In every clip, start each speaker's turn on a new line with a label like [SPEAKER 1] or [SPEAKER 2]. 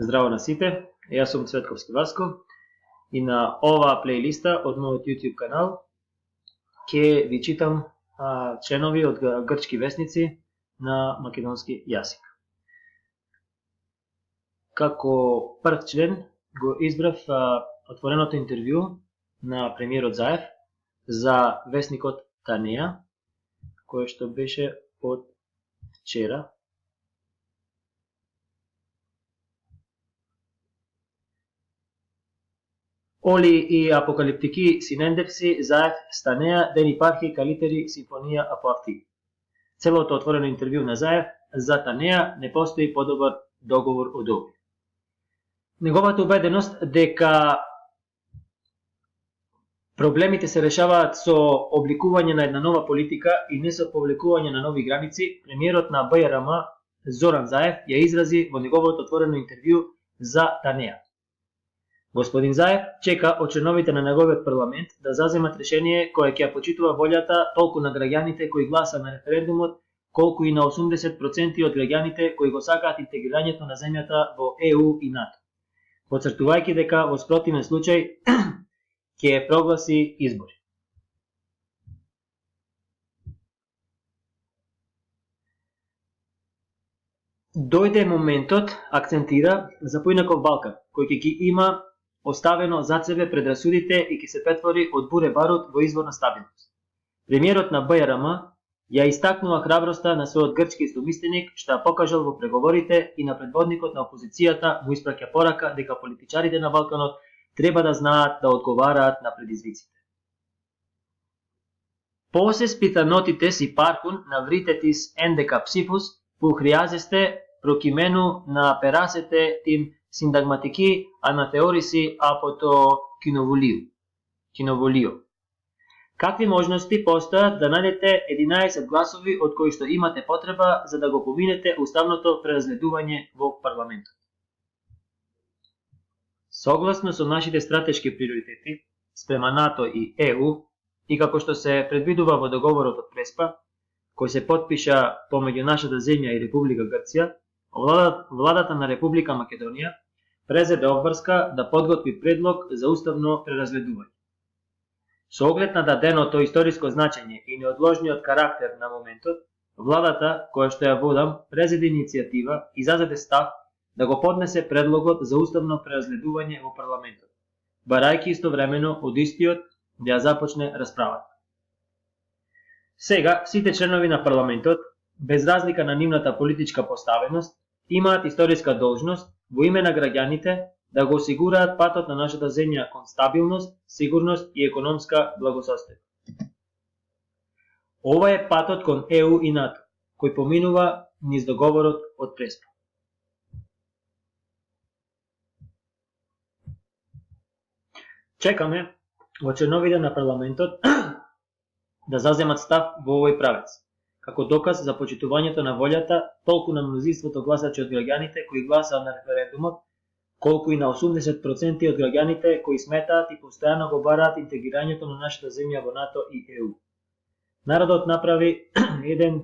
[SPEAKER 1] Здраво на сите, јас сум Цветковски Васко и на оваа плейлиста од мојот YouTube канал ќе ви читам членови од грчки весници на македонски јазик. Како прв член го избрав отвореното интервју на премиерот Заев за весникот Танеа, кој што беше од вчера. Оли и апокалиптики синендепси Заев Станеа ден ипархи калитери симфонија апоавти. Целото отворено интервју на Заев за Танеа не постои подобар договор од овој. Неговата убеденост дека проблемите се решаваат со обликување на една нова политика и не со повлекување на нови граници, премиерот на БРМ Зоран Заев ја изрази во неговото отворено интервју за Танеа. Господин Заев чека од членовите на неговиот парламент да заземат решение кое ќе почитува волјата толку на граѓаните кои гласа на референдумот, колку и на 80% од граѓаните кои го сакаат интегрирањето на земјата во ЕУ и НАТО, потцртувајќи дека во спротивен случај ќе прогласи избори. Дојде моментот, акцентира, за поинаков Балкан, кој ќе ги има оставено зад себе предрасудите и ќе се претвори од буре барут во извор на стабилност. Премиерот на БРМ ја истакнува храброста на својот грчки истомисленик, што ја покажал во преговорите, и на предводникот на опозицијата му испраќа порака дека политичарите на Балканот треба да знаат да одговараат на предизвиците. Посе спитанотите си паркун на вритетис ендека псифус пухриазесте прокимену на перасете тим синдагматики анатеориси апото киноволио. Какви можности постојат да најдете 11 гласови од кои што имате потреба за да го поминете уставното преразгледување во парламентот? Согласно со нашите стратешки приоритети спрема НАТО и ЕУ и како што се предвидува во договорот од Преспа, кој се потпиша помеѓу нашата земја и Република Грција, владата на Република Македонија презеде обврска да подготви предлог за уставно преразгледување. Со оглед на даденото историско значење и неодложниот карактер на моментот, владата, која што ја водам, презеде иницијатива и зазеде став да го поднесе предлогот за уставно преразгледување во парламентот, барајќи истовремено од истиот да ја започне расправата. Сега, сите членови на парламентот, без разлика на нивната политичка поставеност, имаат историска должност во име на граѓаните да го осигураат патот на нашата земја кон стабилност, сигурност и економска благосостојба. Ова е патот кон ЕУ и НАТО, кој поминува низ договорот од Преспа. Чекаме во членовите на парламентот да заземат став во овој правец, како доказ за почитувањето на волјата толку на мнозинството гласачи од граѓаните кои гласаа на референдумот, колку и на 80% од граѓаните кои сметаат и постојано го бараат интегрирањето на нашата земја во НАТО и ЕУ. Народот направи еден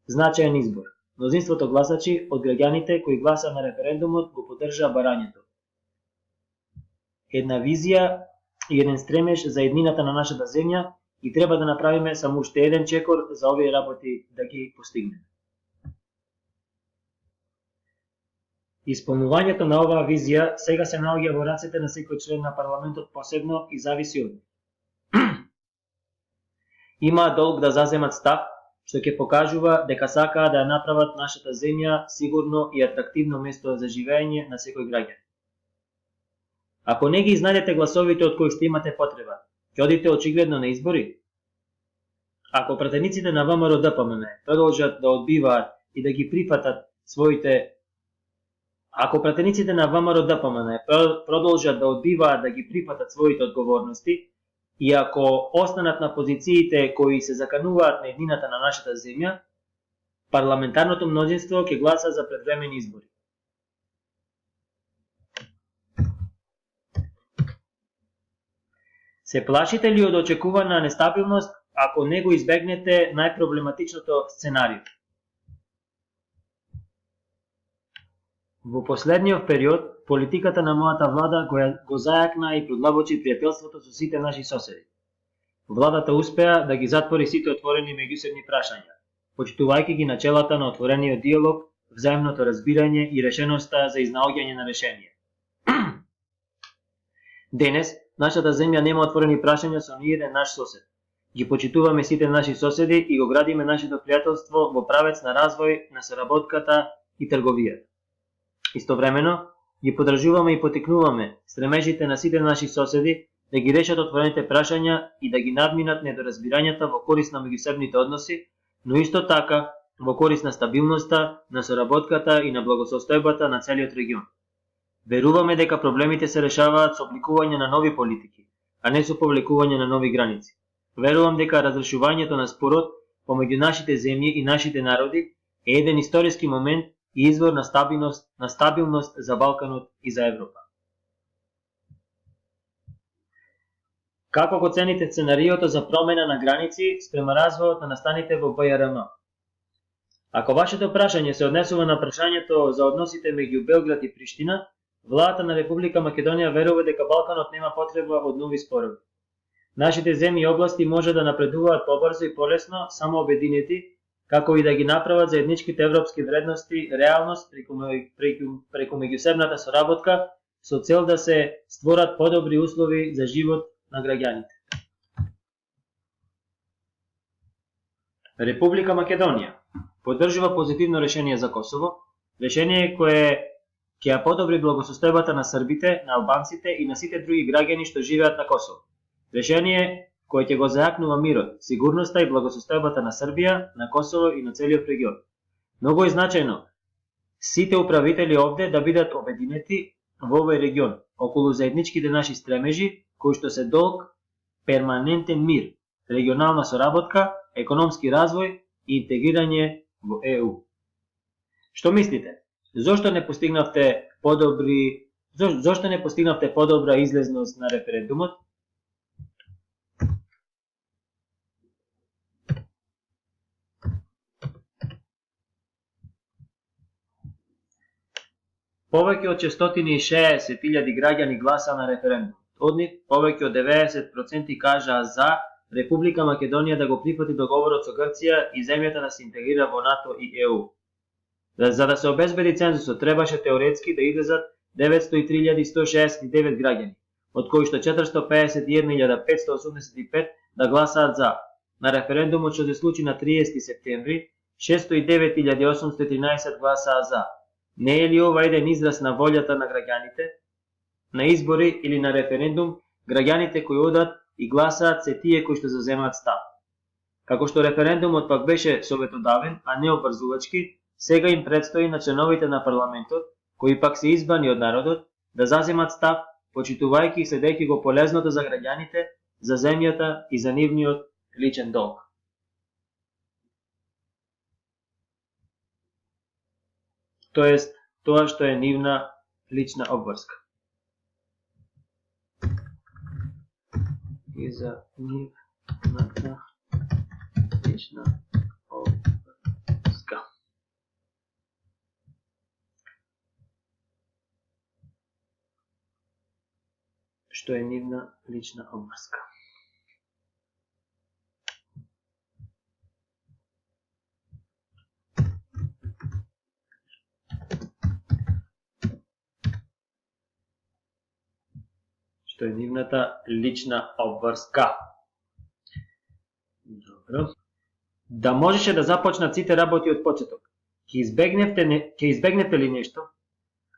[SPEAKER 1] значаен избор. Мнозинството гласачи од граѓаните кои гласаа на референдумот го поддржаа барањето. Една визија и еден стремеж за еднината на нашата земја и треба да направиме само уште еден чекор за овие работи да ги постигнеме. Исполнувањето на оваа визија сега се наоѓа во рацете на секој член на парламентот посебно и зависи од нив. Имаат долг да заземат став што ќе покажува дека сакаат да ја направат нашата земја сигурно и атрактивно место за живење на секој граѓанин. Ако не ги изнајдете гласовите од кои што имате потреба, ќе одите очигледно на избори? Ако пратениците на ВМРО ДПМН продолжат да одбиваат и да ги прифатат своите одговорности и ако останат на позициите кои се закануваат на еднината на нашата земја, парламентарното мнозинство ќе гласа за предвремени избори. Се плашите ли од очекувана нестабилност ако не го избегнете најпроблематичното сценарио? Во последниот период, политиката на мојата влада го зајакна и продлабочи пријателството со сите наши соседи. Владата успеа да ги затвори сите отворени меѓусебни прашања, почитувајќи ги начелата на отворениот диалог, взаимното разбирање и решеноста за изнаоѓање на решение. Денес, нашата земја нема отворени прашања со ниеден наш сосед. Ги почитуваме сите наши соседи и го градиме нашето пријателство во правец на развој на соработката и трговијата. Истовремено, ги подржуваме и потикнуваме стремежите на сите наши соседи да ги решат отворените прашања и да ги надминат недоразбирањата во корист на меѓусебните односи, но исто така во корист на стабилноста, на соработката и на благосостојбата на целиот регион. Веруваме дека проблемите се решаваат со обликување на нови политики, а не со повлекување на нови граници. Верувам дека разрешувањето на спорот помеѓу нашите земји и нашите народи е еден историски момент и извор на стабилност за Балканот и за Европа. Како го цените сценариото за промена на граници спрема развојот на настаните во БРМ? Ако вашето прашање се однесува на прашањето за односите меѓу Белград и Приштина, владата на Република Македонија верува дека Балканот нема потреба од нови спорови. Нашите земји и области може да напредуваат побрзо и полесно само обединети, како и да ги направат заедничките европски вредности реалност преку меѓусебната соработка со цел да се створат подобри услови за живот на граѓаните. Република Македонија поддржува позитивно решение за Косово, решение кое ќе ја подобри благосостојбата на србите, на албанците и на сите други граѓани што живеат на Косово. Решение кој ќе го зајакнува мирот, сигурноста и благосостојбата на Србија, на Косово и на целиот регион. Многу е значајно сите управители овде да бидат обединети во овој регион околу заедничките наши стремежи, кои што се долг, перманентен мир, регионална соработка, економски развој и интегрирање во ЕУ. Што мислите? Зошто не постигнавте подобра излезност на референдумот? Повеќе од 660.000 граѓани гласа на референдум. Од нив, повеќе од 90% кажаа за Република Македонија да го прифати договорот со Грција и земјата да се интегрира во НАТО и ЕУ. За да се обезбеди цензусот, требаше теоретски да излезат 903.169 граѓани, од кои што 451.585 да гласаат за. На референдумот што се случи на 30 септември, 609.813 гласаа за. Не е ли ова еден израз на волјата на граѓаните? На избори или на референдум, граѓаните кои одат и гласаат се тие кои што заземаат став. Како што референдумот пак беше советодавен, а не обврзувачки, сега им предстои на членовите на парламентот, кои пак се избрани од народот, да заземат став, почитувајќи и следејќи го полезното за граѓаните, за земјата и за нивниот личен долг. Тоест, тоа што е нивна лична обврска. И за нивната лична обврска. Што е нивна лична обврска. Што е нивната лична обврска. Добро. Да можеше да започнат сите работи од почеток. Ќе избегнете ли нешто?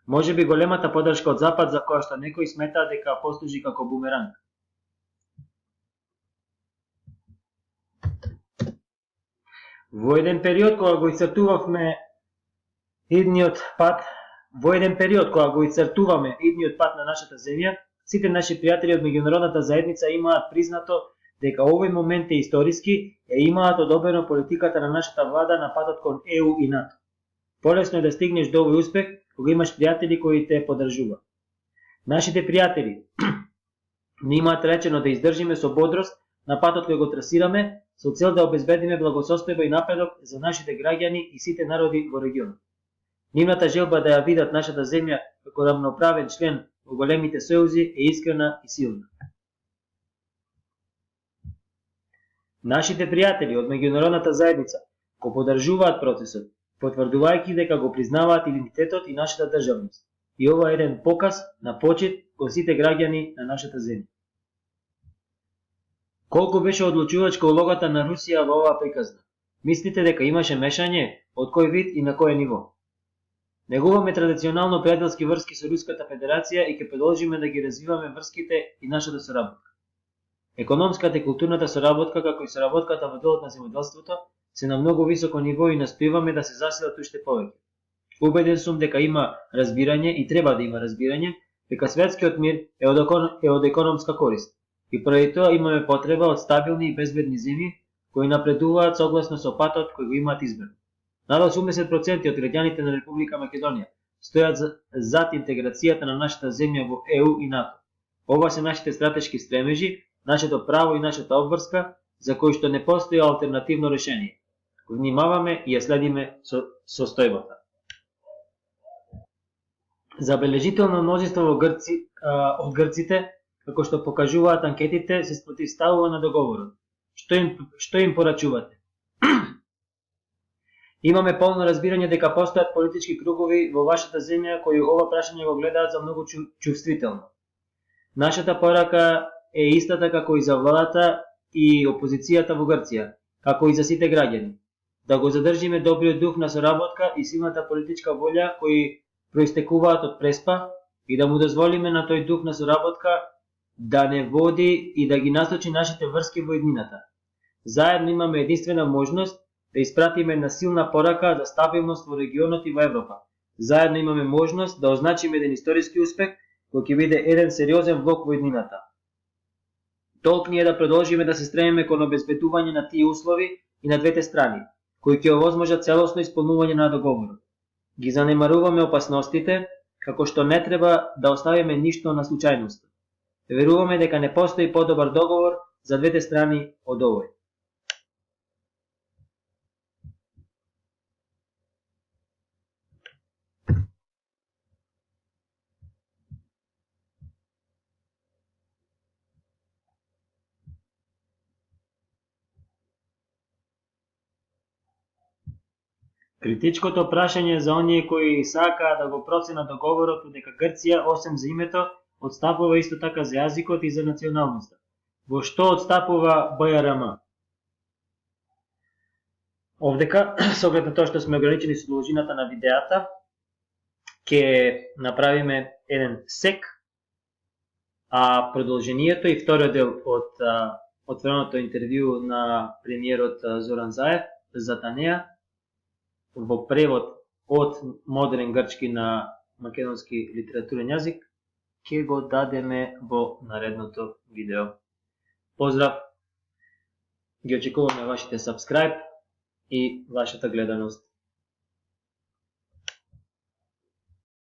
[SPEAKER 1] Може би големата поддршка од Запад за која што некои сметаат дека послужи како бумеранг. Во еден период кога го исцртуваме идниот пат на нашата земја, сите наши пријатели од меѓународната заедница имаат признато дека овој момент е историски и имаат одобрено политиката на нашата влада на патот кон ЕУ и НАТО. Полесно е да стигнеш до овој успех кога имаш пријатели кои те поддржуваат. Нашите пријатели не имаат речено да издржиме со бодрост на патот кој го трасираме со цел да обезбедиме благосостојба и напредок за нашите граѓани и сите народи во регионот. Нивната желба да ја видат нашата земја како рамноправен член во големите сојузи е искрена и силна. Нашите пријатели од меѓународната заедница го поддржуваат процесот, потврдувајќи дека го признаваат идентитетот и нашата државност. И ова е еден показ на почит кон сите граѓани на нашата земја. Колку беше одлучувачка улогата на Русија во оваа приказна? Мислите дека имаше мешање? Од кој вид и на кое ниво? Негуваме традиционално пријателски врски со Руската Федерација и ќе продолжиме да ги развиваме врските и нашата соработка. Економската и културната соработка, како и соработката во делот на земјоделството, се на многу високо ниво и настојуваме да се засилат уште повеќе. Убеден сум дека има разбирање и треба да има разбирање дека светскиот мир е од економска корист и поради тоа имаме потреба од стабилни и безбедни земји кои напредуваат согласно со патот кој го имаат избран. Над 80% од граѓаните на Република Македонија стојат зад интеграцијата на нашата земја во ЕУ и НАТО. Ова се нашите стратешки стремежи, нашето право и нашата обврска, за кои што не постои алтернативно решение. Внимаваме и ја следиме со состојбата. Забележително множество од грците, како што покажуваат анкетите, се спротивставува на договорот. Што им порачувате? Имаме полно разбирање дека постојат политички кругови во вашата земја кои ова прашање го гледаат за многу чувствително. Нашата порака е истата како и за владата и опозицијата во Грција, како и за сите граѓани. Да го задржиме добриот дух на соработка и силната политичка волја кои проистекуваат од Преспа и да му дозволиме на тој дух на соработка да не води и да ги насочи нашите врски во еднината. Заедно имаме единствена можност да испратиме една силна порака за стабилност во регионот и во Европа. Заедно имаме можност да означиме еден историски успех кој ќе биде еден сериозен влог во еднината. Долг ни е да продолжиме да се стремиме кон обезбедување на тие услови и на двете страни, кои ќе овозможат целосно исполнување на договорот. Ги занемаруваме опасностите, како што не треба да оставиме ништо на случајност. Веруваме дека не постои подобар договор за двете страни од овој. Критичкото прашање за оние кои сакаат да го проценат договорот дека Грција, осем за името, отстапува исто така за јазикот и за националноста. Во што отстапува БРМ? Овдека, со оглед на тоа што сме ограничени со должината на видеата, ќе направиме еден сек, а продолжението и вториот дел од отвореното интервју на премиерот Зоран Заев за Танеа, во превод од модерен грчки на македонски литературен јазик, ќе го дадеме во наредното видео. Поздрав! Ги очекуваме вашите subscribe и вашата гледаност.